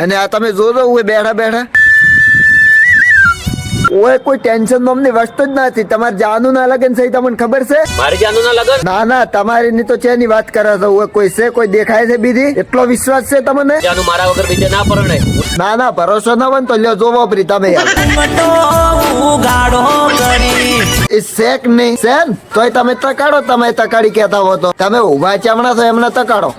અને આ તમે જોજો ઓય બેઠા બેઠા ઓય કોઈ ટેન્શન નામની વસ્તુ જ નથી. તમારે જાનું ના લગન સહી તમને ખબર છે? મારી જાનું ના લગન? ના ના, તમારી ની તો છે ની વાત કરે છે. ઓય કોઈ છે, કોઈ દેખાય છે બીજી? એટલો વિશ્વાસ છે તમને? જાનું મારા વગર બીજે ના પરણે. ના ના, ભરોસો ના હોય ને તો લ્યો જોવો પ્રી તમે યાર. એ શેક નહીં સેન તોય તમે તકાડો. તમે તકાડી કેતા હો તો તમે ઉભા ચામડા છો એમને તકાડો.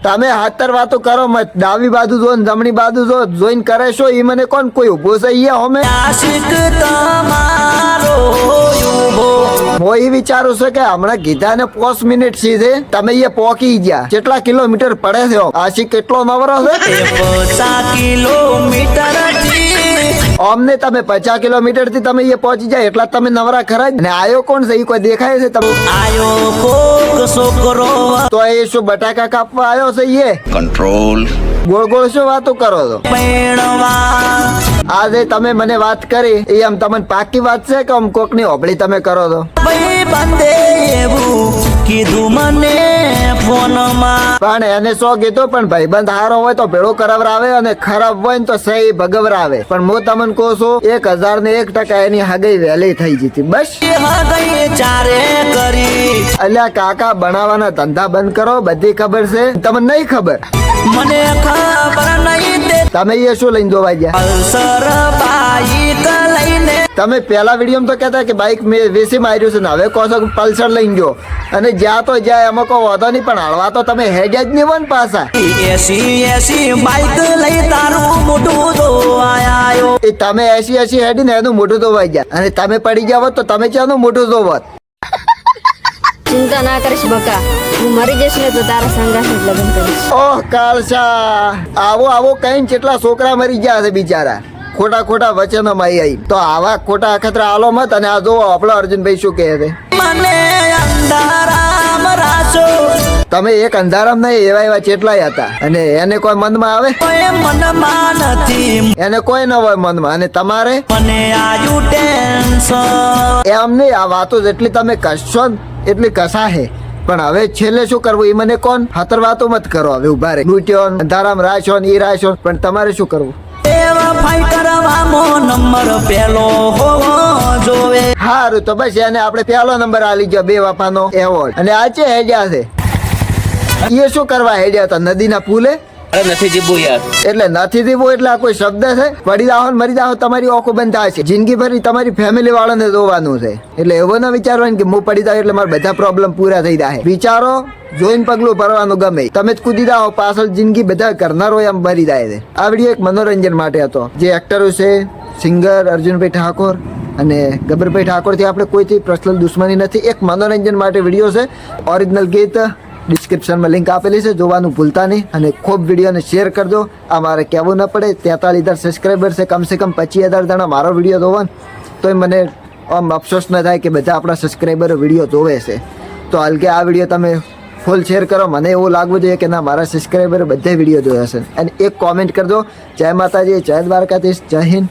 તમે હાથર વાતો કરો મત. ડાબી બાજુ જો ને જમણી બાજુ જો જોઈને કરે છો ઈ મને કોણ કોઈ ઉભો છે ઈ હોમે? હું ઈ વિચારું છું કે હમણાં કીધા ને 5 મિનિટ સીધે તમે અહીંયા પોકી ગયા. કેટલા કિલોમીટર પડે છે આશી? કેટલો નવરો છે અમને? તમે 50 કિલોમીટર થી તમે અહીંયા પહોંચી જાય એટલા તમે નવરા ખરા જ ને. આયો કોણ છે ઈ કોઈ દેખાય છે તમે? તો એ શું બટાકા કાપવા આવ્યો છે ઈએ? કંટ્રોલ. ગોળ ગોળ શું વાતો કરો છો? આજે તમે મને વાત કરી એ આમ તમને પાકી વાત છે કે આમ કોક ની હોબળી તમે કરો છો? પણ એને શું કીધું? પણ ભાઈબંધ હારો હોય તો ભેળો કરાવરાવે અને ખરાબ હોય ને તો સહી ભગવરાવે. પણ હું તમને કહું છું 1001% એની હગઈ વહેલી થઈ જતી. બસ અલ્યા કાકા, બનાવવાના ધંધા બંધ કરો. બધી ખબર છે તમને નહીં ખબર? મને ખબર નહીં તમે એ શું લઈને જોવા ગયા? તમે પેલા વિડીયો તો કહેતા કે બાઇક વેસી માર્યું છે ને હવે કહો છો કે પલ્સર લઈને ગયો. અને જ્યાં તો જાય એમાં કોઈ વાંધો નહીં, પણ હળવા તો તમે હેડ્યા જ નહીં હોય ને પાછા. એસી બાઇક લઈ તારું મોટું તો આયો. એ તમે 80 હેડી ને એનું મોઢું ધોવાઈ ગયા અને તમે પડી ગયા હોત તો તમે ક્યાંનું મોઢું ધોવત? ચિંતા ના કરીશ બકા, હું મરી જઈશ ને તો તારા સંગાથે જ લગ્ન કરીશ. ઓહ કાળસા, આવો આવો કઈ કેટલા છોકરા મરી ગયા છે બિચારા ખોટા ખોટા વચનો માં આવી. તો આવા ખોટા અખતરા આલો મત. અને આ જોવો આપણો અર્જુનભાઈ શું કહે છે. મને અંધારામ રાસો તમે એક અંધારામ નહીં એવા એવા ચેટલાય હતા અને એને કોઈ મનમાં આવે? મનમાં નથી, એને કોઈ ન હોય મનમાં. અને તમારે મને આયુ ટેન્શન. એમ નહીં, આ વાતો જેટલી તમે કશો ને એટલી કસા હે. પણ હવે છેલ્લે શું કરવું એ મને કોણ? હાતર વાતો મત કરો. હવે ઉભા રે લૂટ્યો અંધારામ રાશો ને ઈ રાશો. પણ તમારે શું કરવું? એવા ફાઈ કરવામાં નંબર પહેલો હોવો જોવે. સારું તો બસ એને આપણે પહેલો નંબર આલી ગયો બે વફાનો એવોર્ડ. અને આ છે હેડ્યા છે એ શું કરવા હેડ્યા હતા? નદીના પુલે? અરે નથી જીવવું યાર. એટલે નથી દીવું એટલે આ કોઈ શબ્દ છે? પડી જાઓ ને મરી જાઓ તમારી ઓખો બંધ થાય છે. જિંદગી ભરી તમારી ફેમિલી વાળાને જોવાનું છે. એટલે એવો ના વિચારવાનું કે હું પડી જાવ એટલે મારા બધા પ્રોબ્લેમ પૂરા થઈ જાય. વિચારો જોઈને પગલું ભરવાનું ગમે. તમે જ કૂદી જાઓ પાછળ જિંદગી બધા કરનારો એમ ભરી જાય છે. આ વિડીયો એક મનોરંજન માટે હતો. જે એક્ટરો છે સિંગર અર્જુનભાઈ ઠાકોર અને ગબ્બરભાઈ ઠાકોર થી આપણે કોઈથી પર્સનલ દુશ્મની નથી. એક મનોરંજન માટે વિડીયો છે. ઓરિજિનલ ગીત ડિસ્ક્રિપ્શનમાં લિંક આપેલી છે, જોવાનું ભૂલતા નહીં. અને ખૂબ વિડીયોને શેર કરજો. આ મારે કહેવું ન પડે 43,000 સબસ્ક્રાઈબર છે. કમસે કમ 25,000 જણા મારો વિડીયો જોવો તોય મને આમ અફસોસ ન થાય કે બધા આપણા સબસ્ક્રાઈબરો વિડીયો જોવે છે. તો હાલ કે આ વિડીયો તમે ફૂલ શેર કરો. મને એવું લાગવું જોઈએ કે ના મારા સબસ્ક્રાઈબરો બધા વિડીયો જોયા છે. અને એક કોમેન્ટ કરજો. જય માતાજી, જય દ્વારકાધીશ, જય હિન્દ.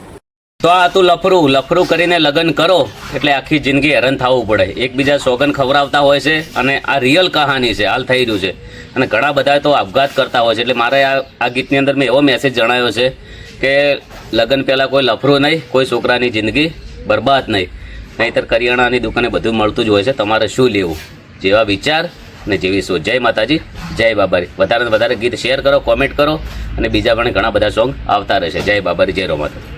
તો આ તું લફરું કરીને લગ્ન કરો એટલે આખી જિંદગી હેરાન થવું પડે. એકબીજા સોગન ખવડાવતા હોય છે અને આ રિયલ કહાની છે, હાલ થઈ રહ્યું છે. અને ઘણા બધા તો આપઘાત કરતા હોય છે. એટલે મારે આ ગીતની અંદર મેં એવો મેસેજ જણાવ્યો છે કે લગ્ન પહેલાં કોઈ લફરું નહીં, કોઈ છોકરાની જિંદગી બરબાદ નહીં. નહીંતર કરિયાણાની દુકાને બધું મળતું જ હોય છે. તમારે શું લેવું? જેવા વિચાર અને જેવી સોચ. જય માતાજી, જય બાબારી. વધારે ને વધારે ગીત શેર કરો, કોમેન્ટ કરો. અને બીજા પણ ઘણા બધા સોંગ આવતા રહેશે. જય બાબારી, જય રો માતા.